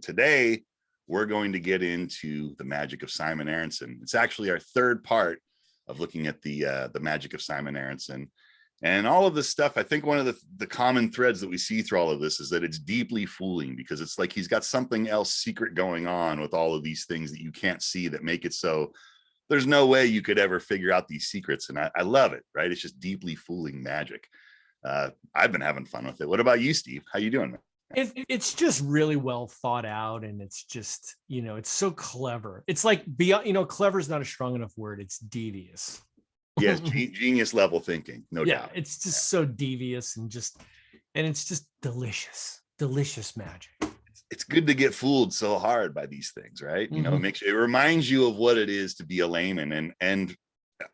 today we're going to get into the magic of Simon Aronson. It's actually our third part of looking at the magic of Simon Aronson. And all of this stuff, I think one of the common threads that we see through all of this is that it's deeply fooling, because it's like he's got something else secret going on with all of these things that you can't see that make it so there's no way you could ever figure out these secrets. And I love it, right? It's just deeply fooling magic. I've been having fun with it. What about you, Steve? How you doing, man? It's just really well thought out, and it's just, it's so clever. It's like, beyond, clever is not a strong enough word. It's devious. Yes, genius level thinking, no doubt. It's just so devious and it's just delicious magic. It's good to get fooled so hard by these things, right? Mm-hmm. It reminds you of what it is to be a layman, and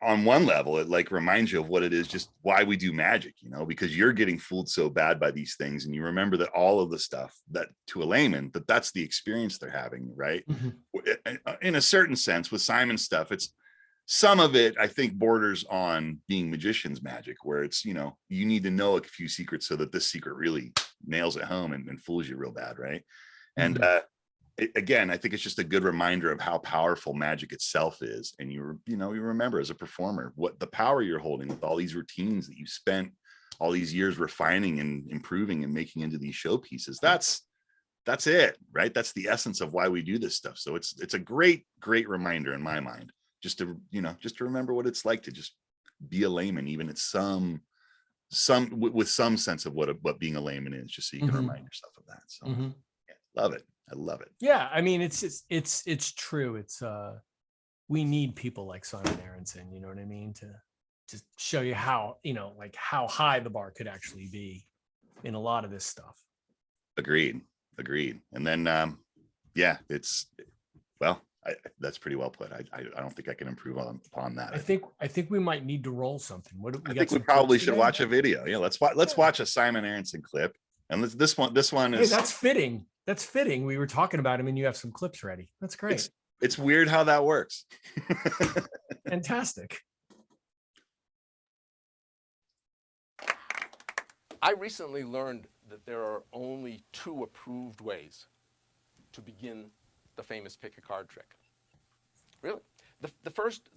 on one level, it like reminds you of what it is, just why we do magic, because you're getting fooled so bad by these things, and you remember that all of the stuff that to a layman, that's the experience they're having, right? Mm-hmm. In a certain sense, with Simon's stuff, it's some of it, I think, borders on being magician's magic, where it's, you need to know a few secrets so that this secret really nails it home and fools you real bad, right? Mm-hmm. And again, I think it's just a good reminder of how powerful magic itself is. And you remember as a performer what the power you're holding with all these routines that you spent all these years refining and improving and making into these showpieces. That's it, right? That's the essence of why we do this stuff. So it's a great reminder in my mind, just to remember what it's like to just be a layman, even at some with some sense of what being a layman is, just so you can mm-hmm. remind yourself of that. So mm-hmm. Love it. I love it. Yeah, I mean, it's true. It's we need people like Simon Aronson, you know what I mean, to show you how, like how high the bar could actually be in a lot of this stuff. Agreed. And then that's pretty well put. I don't think I can improve upon that. I think we might need to roll something. I think we probably should watch a video. Yeah, let's watch a Simon Aronson clip. And this one is. Hey, that's fitting. That's fitting. We were talking about him, and you have some clips ready. That's great. It's weird how that works. Fantastic. I recently learned that there are only 2 approved ways to begin the famous pick a card trick. Really? The first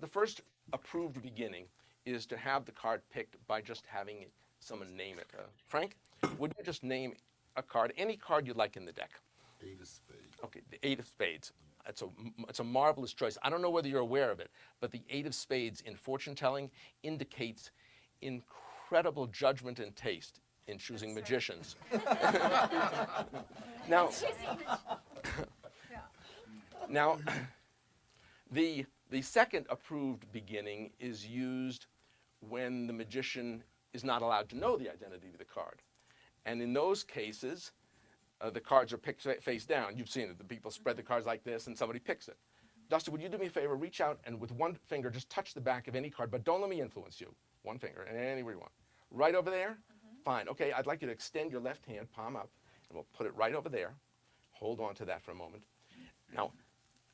approved beginning is to have the card picked by just having someone name it. Frank, would you just name a card, any card you'd like in the deck? 8 of spades. Okay, the 8 of spades. It's a marvelous choice. I don't know whether you're aware of it, but the 8 of spades in fortune telling indicates incredible judgment and taste in choosing magicians. Now, the second approved beginning is used when the magician is not allowed to know the identity of the card. And in those cases, the cards are picked face down. You've seen it. The people spread the cards like this, and somebody picks it. Dusty, would you do me a favor? Reach out and with one finger, just touch the back of any card, but don't let me influence you. One finger, and anywhere you want. Right over there? Mm-hmm. Fine. Okay, I'd like you to extend your left hand, palm up, and we'll put it right over there. Hold on to that for a moment. Now,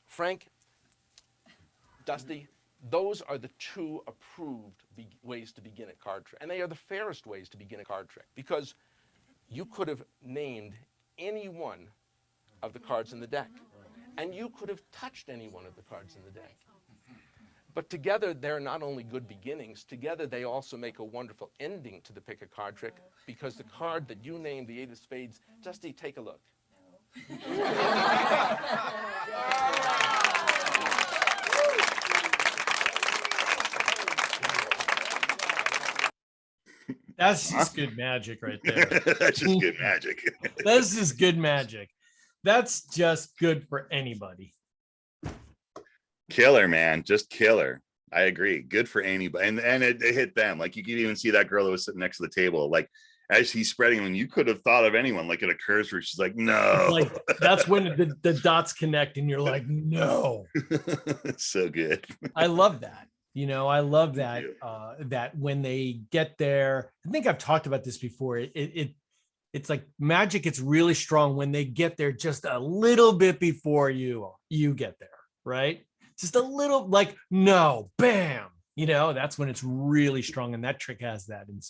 Frank, Dusty, those are the 2 approved ways to begin a card trick. And they are the fairest ways to begin a card trick, because you could have named any one of the cards in the deck, and you could have touched any one of the cards in the deck. But together, they're not only good beginnings, together they also make a wonderful ending to the pick a card trick, because the card that you named, the 8 of spades, Dusty, take a look. That's just good magic right there. That's just good magic. That's just good magic. That's just good for anybody. Killer, man. Just killer. I agree. Good for anybody. And it hit them. Like, you could even see that girl that was sitting next to the table. Like, as he's spreading them, you could have thought of anyone. Like, it occurs where she's like, no. Like, that's when the dots connect and you're like, no. It's so good. I love that. I love that, that when they get there, I think I've talked about this before. It's like magic. It's really strong when they get there just a little bit before you get there, right? Just a little, like, no, bam, that's when it's really strong. And that trick has that, and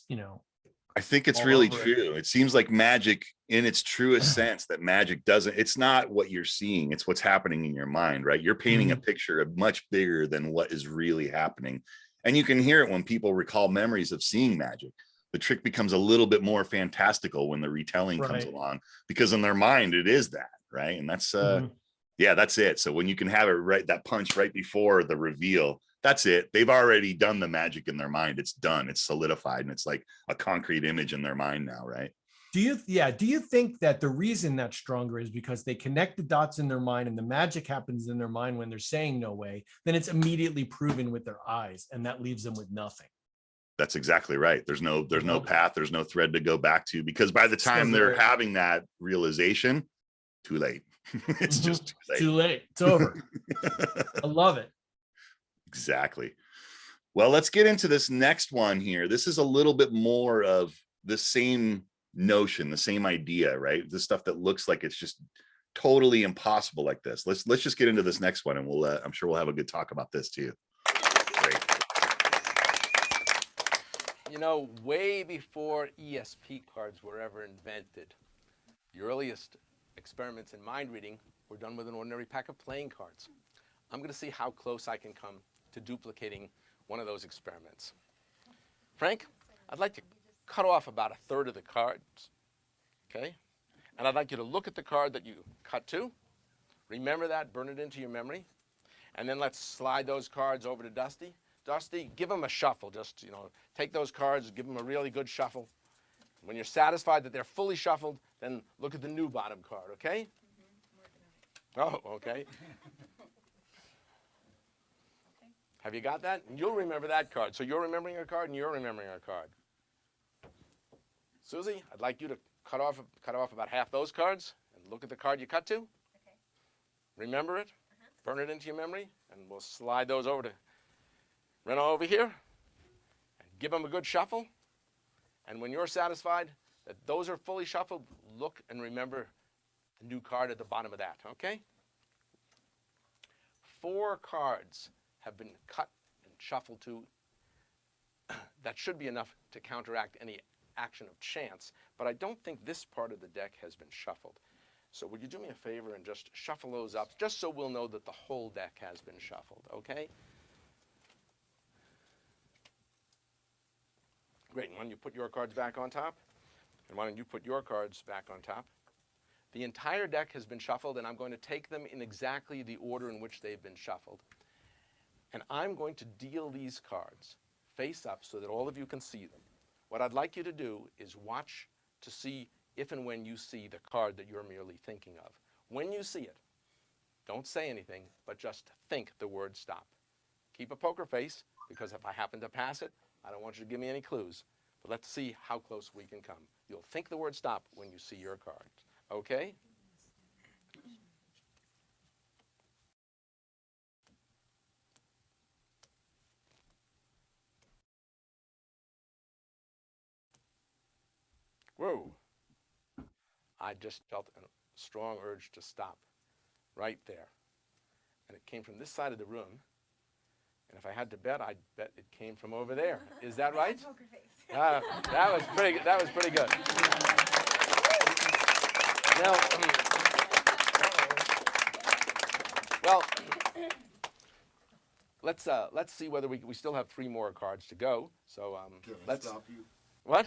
I think it's all really over it. true. It seems like magic in its truest sense, that magic doesn't, it's not what you're seeing, it's what's happening in your mind, right? You're painting a picture of much bigger than what is really happening. And you can hear it when people recall memories of seeing magic. The trick becomes a little bit more fantastical when the retelling comes Right. along, because in their mind it is that, right? And that's Mhm. yeah, that's it. So when you can have it right, that punch right before the reveal, that's it. They've already done the magic in their mind. It's done. It's solidified, and it's like a concrete image in their mind now, right? Do you think that the reason that's stronger is because they connect the dots in their mind and the magic happens in their mind when they're saying no way, then it's immediately proven with their eyes, and that leaves them with nothing. That's exactly right. There's no path, there's no thread to go back to, because by the So time they're good. having that realization, too late. It's just too late. Too late. It's over. I love it. Exactly. Well, let's get into this next one here. This is a little bit more of the same notion, the same idea, right? The stuff that looks like it's just totally impossible like this. Let's just get into this next one, and we'll I'm sure we'll have a good talk about this too. Great. You know, way before ESP cards were ever invented, the earliest experiments in mind reading were done with an ordinary pack of playing cards. I'm going to see how close I can come to duplicating one of those experiments. Frank, I'd like to cut off about a third of the cards, okay? And I'd like you to look at the card that you cut to. Remember that, burn it into your memory. And then let's slide those cards over to Dusty. Dusty, give them a shuffle. Just, take those cards, give them a really good shuffle. When you're satisfied that they're fully shuffled, then look at the new bottom card, okay? Oh, okay. Have you got that? You'll remember that card. So you're remembering a card and you're remembering a card. Susie, I'd like you to cut off about half those cards and look at the card you cut to. Okay. Remember it, burn it into your memory, and we'll slide those over to Reno over here and give them a good shuffle. And when you're satisfied that those are fully shuffled, look and remember the new card at the bottom of that, okay? 4 cards have been cut and shuffled to. That should be enough to counteract any action of chance, but I don't think this part of the deck has been shuffled. So would you do me a favor and just shuffle those up, just so we'll know that the whole deck has been shuffled, okay? Great, and why don't you put your cards back on top? And why don't you put your cards back on top? The entire deck has been shuffled, and I'm going to take them in exactly the order in which they've been shuffled. And I'm going to deal these cards face up so that all of you can see them. What I'd like you to do is watch to see if and when you see the card that you're merely thinking of. When you see it, don't say anything, but just think the word stop. Keep a poker face, because if I happen to pass it, I don't want you to give me any clues. But let's see how close we can come. You'll think the word stop when you see your card. Okay? Whoa. I just felt a strong urge to stop right there. And it came from this side of the room. And if I had to bet, I'd bet it came from over there. Is that right? Poker face. That was pretty good. That was pretty good. Now, well, let's see whether we still have 3 more cards to go. So Can I let's. stop you? What?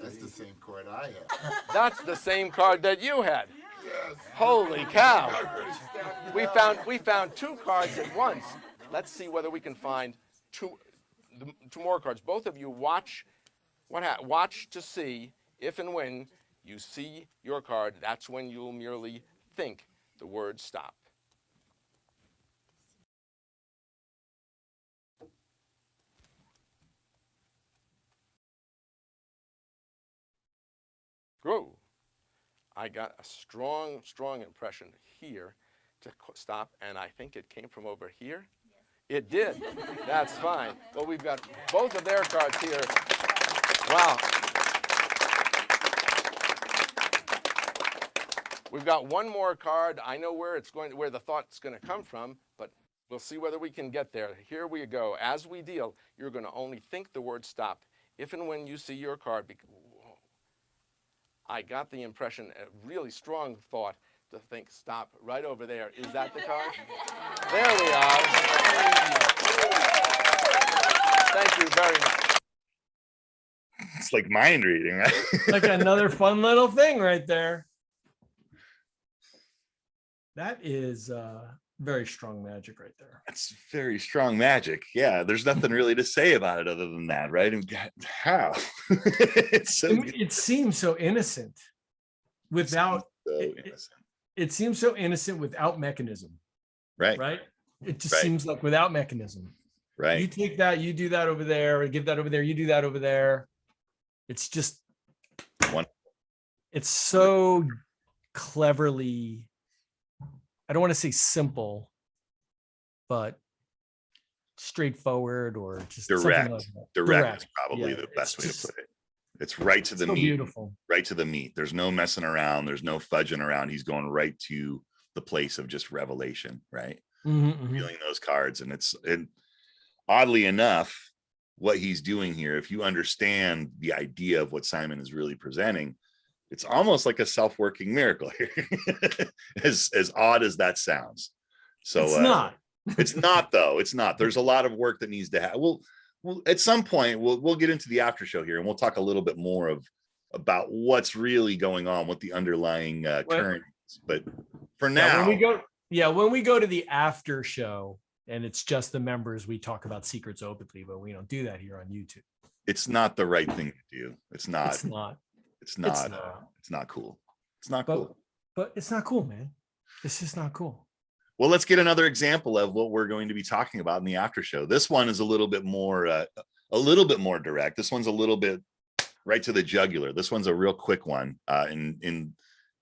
That's the same card I have. That's the same card that you had. Yes. Holy cow! I already stabbed you. We found 2 cards at once. Let's see whether we can find two more cards. Both of you watch to see if and when you see your card. That's when you'll merely think the word stop. Whoa. I got a strong impression here to stop, and I think it came from over here. Yes. It did. That's fine. Well, we've got both of their cards here. Wow. We've got one more card. I know where the thought's going to come from, but we'll see whether we can get there. Here we go. As we deal, you're going to only think the word stop if and when you see your card. I got the impression, a really strong thought, to think, stop right over there. Is that the card? There we are. Thank you very much. It's like mind reading, right? Like another fun little thing right there. That is very strong magic right there. That's very strong magic. Yeah, there's nothing really to say about it other than that, right? And how? It's so good. It seems so innocent without So it, innocent. it seems so innocent without mechanism, Right. right? It just Right. seems like without mechanism. Right. You take that, you do that over there, or give that over there, you do that over there. It's just One. It's so cleverly, I don't want to say simple, but straightforward or just something Direct. like that. Direct is probably Yeah, the best way it's to put it. It's right to the so meat. beautiful. Right to the meat. There's no messing around. There's no fudging around. He's going right to the place of just revelation, right? Feeling those cards. And oddly enough, what he's doing here, if you understand the idea of what Simon is really presenting, it's almost like a self-working miracle here. as odd as that sounds. So It's not. It's not, though. It's not. There's a lot of work that needs to happen. Well, at some point we'll get into the after show here, and we'll talk a little bit more about what's really going on, what the underlying current is. But for now, when we go to the after show and it's just the members, we talk about secrets openly, but we don't do that here on YouTube. it's not the right thing to do. It's not. It's not. It's not. It's not cool. It's not cool. But it's not cool, man. It's just not cool. Well, let's get another example of what we're going to be talking about in the after show. This one is a little bit more direct. This one's a little bit right to the jugular. This one's a real quick one.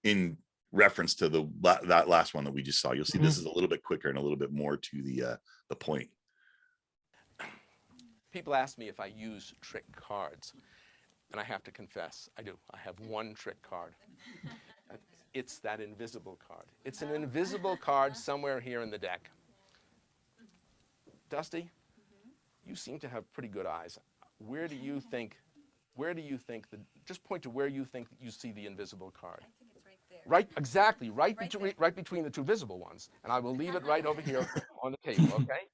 In reference to that last one that we just saw, you'll see this is a little bit quicker and a little bit more to the point. People ask me if I use trick cards, and I have to confess, I do. I have one trick card. It's that invisible card. It's an invisible card somewhere here in the deck. Dusty, you seem to have pretty good eyes. Where do you think just point to where you think you see the invisible card. I think it's right there. Right, exactly, right Right between the two visible ones. And I will leave it right over here on the table, okay?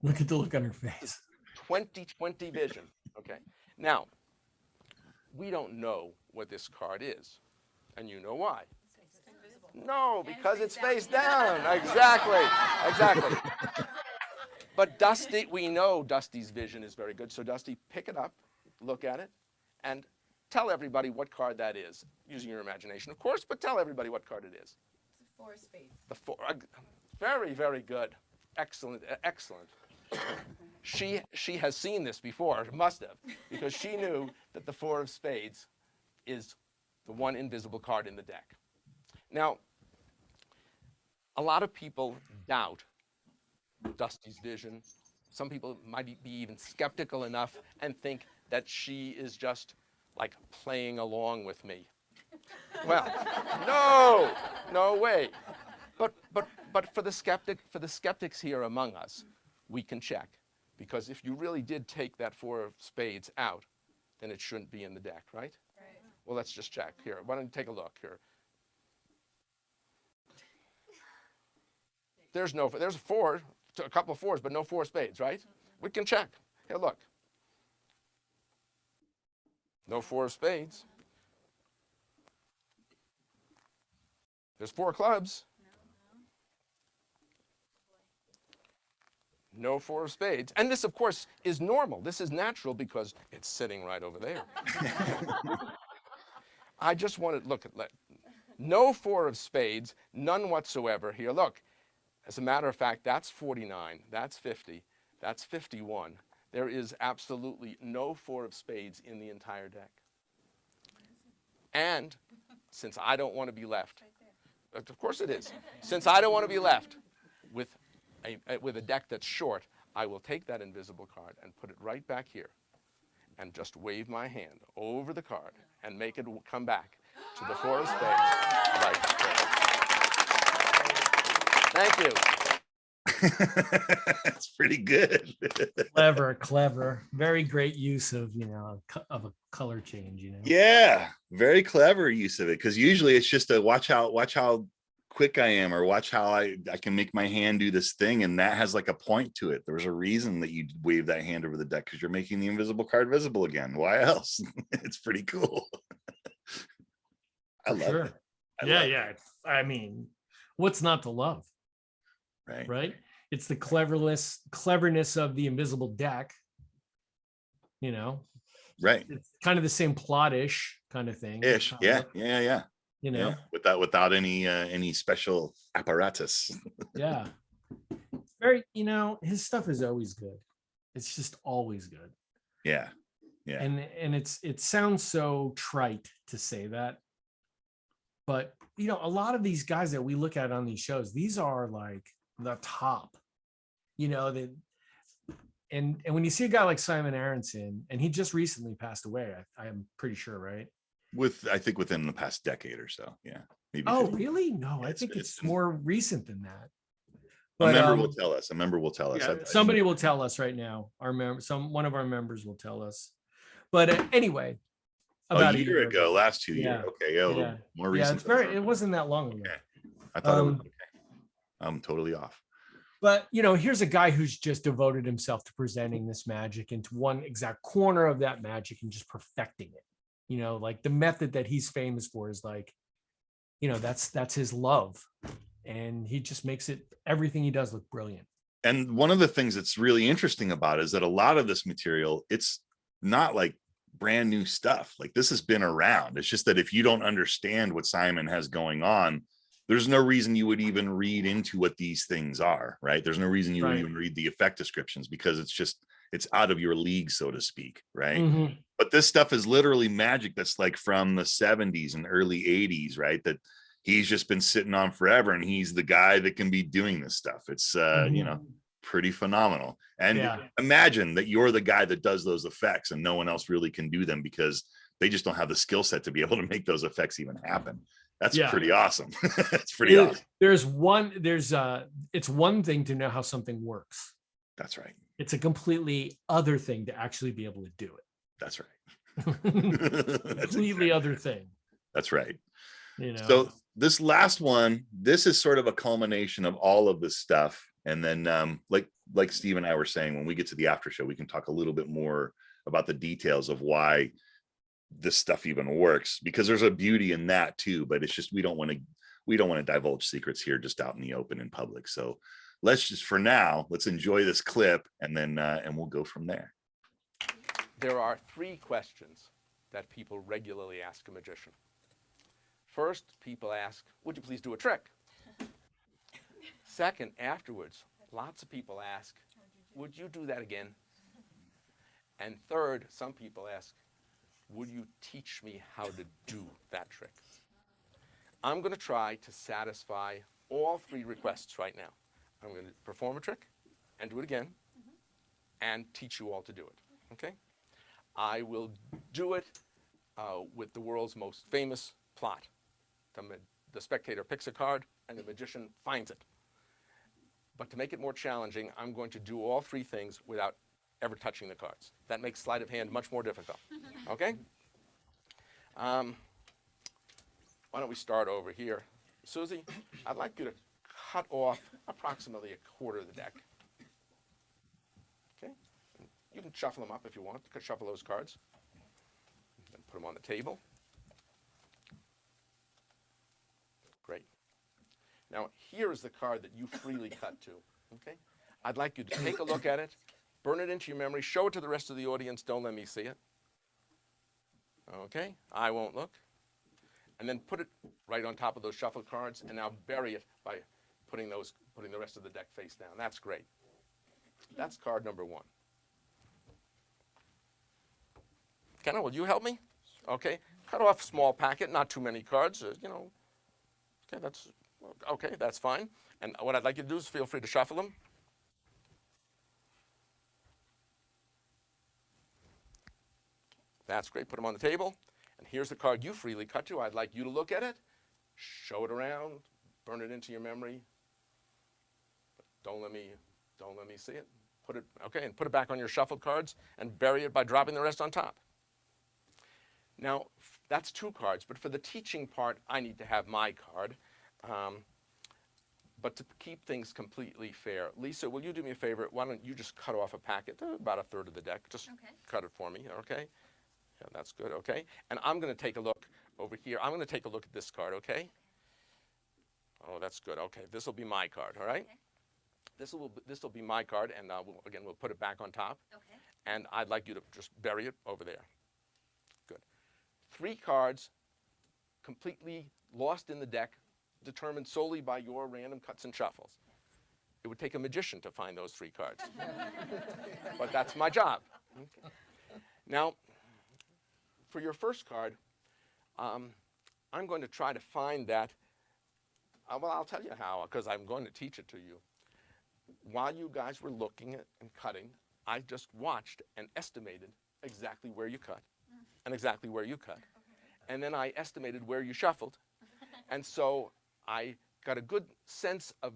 Look at the look on her face. 20/20 vision, okay? Now, we don't know what this card is. And you know why? It's invisible. No, because it's face down. down. Exactly. But Dusty, we know Dusty's vision is very good. So Dusty, pick it up, look at it, and tell everybody what card that is, using your imagination, of course, but tell everybody what card it is. It's a 4 of spades. The 4, very, very good. Excellent. She has seen this before, must have, because she knew that the 4 of spades is the one invisible card in the deck. Now, a lot of people doubt Dusty's vision. Some people might be even skeptical enough and think that she is just like playing along with me. Well, no way. But for the skeptics here among us, we can check, because if you really did take that 4 of spades out, then it shouldn't be in the deck, right? Right. Well, let's just check here. Why don't you take a look here? There's a 4, a couple of 4s, but no 4 spades, right? We can check. Here, look. No 4 of spades. There's 4 clubs. No 4 of spades. And this, of course, is normal. This is natural because it's sitting right over there. I just wanted, look, no 4 of spades, none whatsoever here. Look, as a matter of fact, that's 49, that's 50, that's 51. There is absolutely no 4 of spades in the entire deck. And since I don't want to be left, of course it is, since I don't want to be left with a deck that's short, I will take that invisible card and put it right back here and just wave my hand over the card and make it come back to the 4 of spades right there. Thank you. That's pretty good. Clever. Very great use of, of a color change, Yeah, very clever use of it, because usually it's just a watch how quick I am, or watch how I can make my hand do this thing, and that has like a point to it. There's a reason that you wave that hand over the deck, because you're making the invisible card visible again. Why else? It's pretty cool. I love it. Yeah. I mean, what's not to love? Right? It's the cleverness of the invisible deck. Right. It's kind of the same plot-ish kind of thing. Ish. Yeah. Without any special apparatus. Yeah. Very, his stuff is always good. It's just always good. Yeah. And it sounds so trite to say that, but a lot of these guys that we look at on these shows, these are like the top, and when you see a guy like Simon Aronson, and he just recently passed away, I am pretty sure, right? I think within the past decade or so. Yeah. Maybe. Oh, 50. really? No, I think it's more recent than that. But, a member will tell us. Yeah, somebody will tell us right now. One of our members will tell us. But anyway, about a year ago, last 2 years. Okay, yeah. More recent. It wasn't that long ago. Okay. I thought it was okay. I'm totally off. But here's a guy who's just devoted himself to presenting this magic into one exact corner of that magic and just perfecting it. Like the method that he's famous for is like, that's his love, and he just makes everything he does look brilliant. And one of the things that's really interesting about it is that a lot of this material, it's not like brand new stuff. Like, this has been around. It's just that if you don't understand what Simon has going on, there's no reason you would even read into what these things are, right? There's no reason you would even read the effect descriptions, because it's out of your league, so to speak, right? Mm-hmm. But this stuff is literally magic that's like from the 70s and early 80s, right? That he's just been sitting on forever, and he's the guy that can be doing this stuff. It's pretty phenomenal. And imagine that you're the guy that does those effects, and no one else really can do them because they just don't have the skill set to be able to make those effects even happen. That's pretty awesome. It's pretty awesome. It's one thing to know how something works. That's right. It's a completely other thing to actually be able to do it. That's right. Completely other thing. That's right. So this last one, this is sort of a culmination of all of this stuff. And then like Steve and I were saying, when we get to the after show, we can talk a little bit more about the details of why this stuff even works, because there's a beauty in that too. But it's just, we don't want to divulge secrets here just out in the open in public. So let's enjoy this clip, and then and we'll go from there. There are 3 questions that people regularly ask a magician. First, people ask, would you please do a trick? Second, afterwards, lots of people ask, would you do that again? And third, some people ask, would you teach me how to do that trick? I'm going to try to satisfy all 3 requests right now. I'm going to perform a trick and do it again and teach you all to do it, okay? I will do it with the world's most famous plot. The spectator picks a card and the magician finds it. But to make it more challenging, I'm going to do all 3 things without ever touching the cards. That makes sleight of hand much more difficult, okay? Why don't we start over here? Susie, I'd like you to cut off approximately a quarter of the deck. Okay? You can shuffle them up if you want. You can shuffle those cards. Then put them on the table. Great. Now, here is the card that you freely cut to. Okay? I'd like you to take a look at it, burn it into your memory, show it to the rest of the audience, don't let me see it. Okay? I won't look. And then put it right on top of those shuffled cards, and now bury it by putting the rest of the deck face down. That's great. That's card number 1. Kenna, will you help me? Okay. Cut off a small packet, not too many cards, Okay, that's fine. And what I'd like you to do is feel free to shuffle them. That's great. Put them on the table. And here's the card you freely cut to. I'd like you to look at it, show it around, burn it into your memory. Don't let me see it. Put it, okay, and put it back on your shuffled cards and bury it by dropping the rest on top. Now, that's 2 cards, but for the teaching part, I need to have my card. But to keep things completely fair, Lisa, will you do me a favor? Why don't you just cut off a packet, about a third of the deck. Just Okay. cut it for me, okay? Yeah, that's good, okay? And I'm going to take a look over here. I'm going to take a look at this card, okay? Oh, that's good. Okay, this will be my card, all right? Okay. This will be my card, and again, we'll put it back on top. Okay. And I'd like you to just bury it over there. Good. 3 cards completely lost in the deck, determined solely by your random cuts and shuffles. It would take a magician to find those 3 cards. But that's my job. Okay. Now, for your first card, I'm going to try to find that. Well, I'll tell you how, because I'm going to teach it to you. While you guys were looking at and cutting, I just watched and estimated exactly where you cut and exactly where you cut. And then I estimated where you shuffled. And so I got a good sense of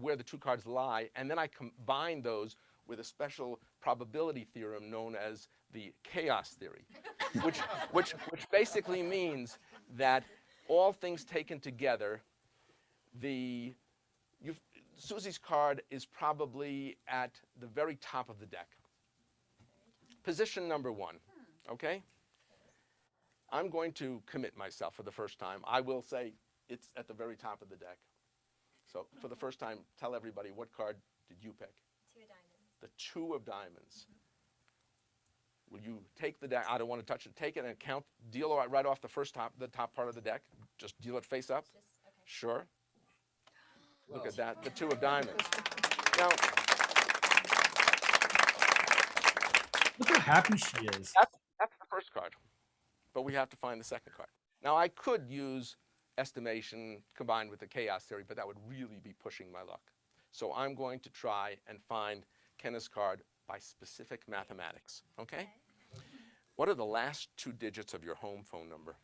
where the 2 cards lie, and then I combined those with a special probability theorem known as the chaos theory, which basically means that all things taken together, Susie's card is probably at the very top of the deck. Position number 1, okay? I'm going to commit myself for the first time. I will say it's at the very top of the deck. So for the first time, tell everybody, what card did you pick? 2 of diamonds. The 2 of diamonds. Will you take the deck? I don't want to touch it. Take it and count. Deal right off the top part of the deck. Just deal it face up. Just, okay. Sure. Look at that, the 2 of diamonds. Now, Look how happy she is. that's the first card, but we have to find the second card. Now, I could use estimation combined with the chaos theory, but that would really be pushing my luck. So I'm going to try and find Kenna's card by specific mathematics, okay? What are the last 2 digits of your home phone number?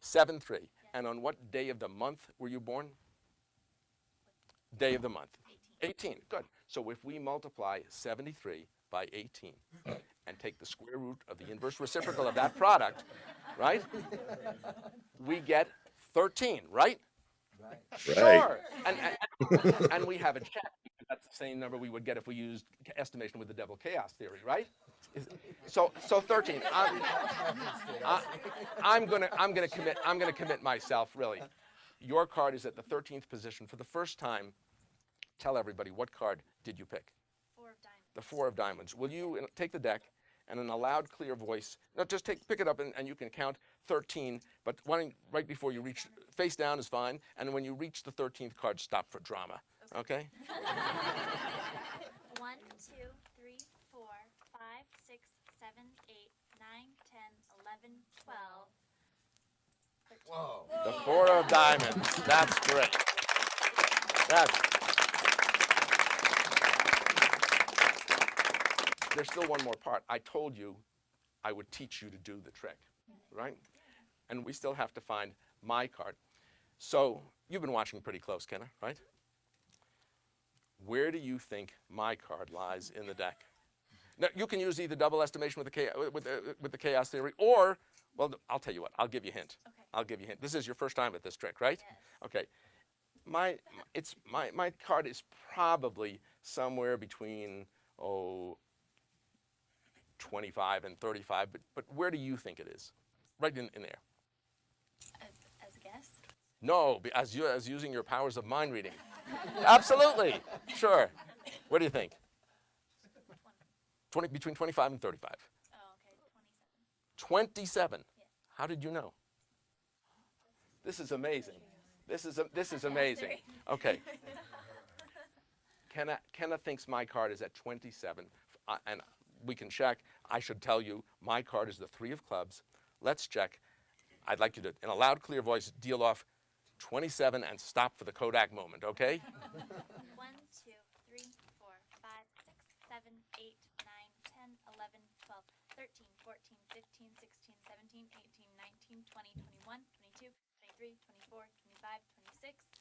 73. And on what day of the month were you born? Day of the month. 18. Good. So if we multiply 73 by 18 and take the square root of the inverse reciprocal of that product, right? We get 13, right? Sure. And we have a check. That's the same number we would get if we used estimation with the double chaos theory, right? So 13. I'm gonna commit myself, really. Your card is at the 13th position. For the first time, tell everybody, what card did you pick? 4 of diamonds. The 4 of diamonds. Will you take the deck and in a loud, clear voice, no, just pick it up and you can count 13, but right before you reach, face down is fine, and when you reach the 13th card, stop for drama, okay? 1, 2, 3, 4, 5, 6, 7, 8, 9, 10, 11, 12. 13. Whoa. The 4 of diamonds. That's great. There's still one more part. I told you I would teach you to do the trick, right? And we still have to find my card. So you've been watching pretty close, Kenna, right? Where do you think my card lies in the deck? Now, you can use either double estimation with the chaos theory, or, well, I'll tell you what. I'll give you a hint. Okay. I'll give you a hint. This is your first time at this trick, right? Yes. Okay. My card is probably somewhere between 25 and 35, but where do you think it is? Right in there. As a guess? No, as using your powers of mind reading. Absolutely. Sure. What do you think? Between 25 and 35. Oh, okay, 27. Yes. How did you know? This is amazing. This is amazing. Okay. Kenna thinks my card is at 27, and we can check. I should tell you, my card is the 3 of clubs. Let's check. I'd like you to, in a loud, clear voice, deal off 27 and stop for the Kodak moment, okay? 1, 2, 3, 4, 5, 6, 7, 8, 9, 10, 11, 12, 13, 14, 15, 16, 17, 18, 19, 20, 21, 22, 23, 24, 25, 26.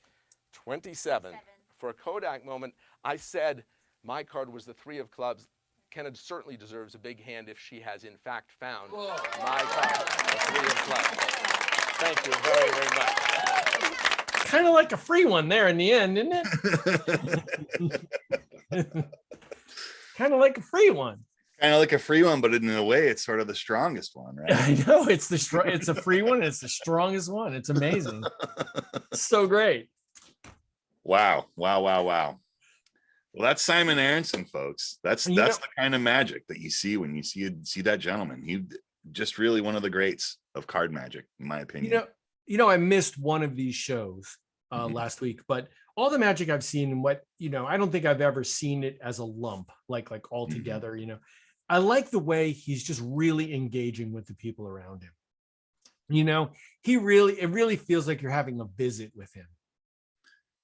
27. For a Kodak moment, I said my card was the 3 of clubs. Kenneth certainly deserves a big hand if she has in fact found my card, the 3 of clubs. Thank you very, very much. Kind of like a free one there in the end, isn't it? Kind of like a free one. Kind of like a free one, but in a way, it's sort of the strongest one, right? I know it's it's a free one. It's the strongest one. It's amazing. So great. Wow. Well, that's Simon Aronson, folks. That's the kind of magic that you see when you see that gentleman. He just really one of the greats of card magic, in my opinion. I missed one of these shows last week, but all the magic I've seen and I don't think I've ever seen it as a lump, like all together, I like the way he's just really engaging with the people around him. It really feels like you're having a visit with him.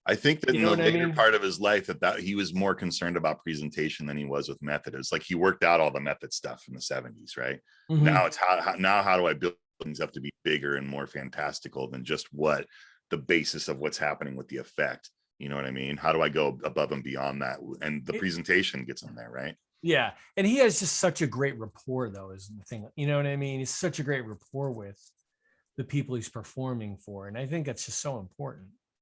I think that in the later part of his life that he was more concerned about presentation than he was with method. It's like he worked out all the method stuff in the 70s, right? Mm-hmm. Now it's how do I build things up to be bigger and more fantastical than just what the basis of what's happening with the effect. You know what I mean? How do I go above and beyond that? And the presentation gets in there, right? Yeah. And he has just such a great rapport, though, is the thing. You know what I mean? He's such a great rapport with the people he's performing for. And I think that's just so important.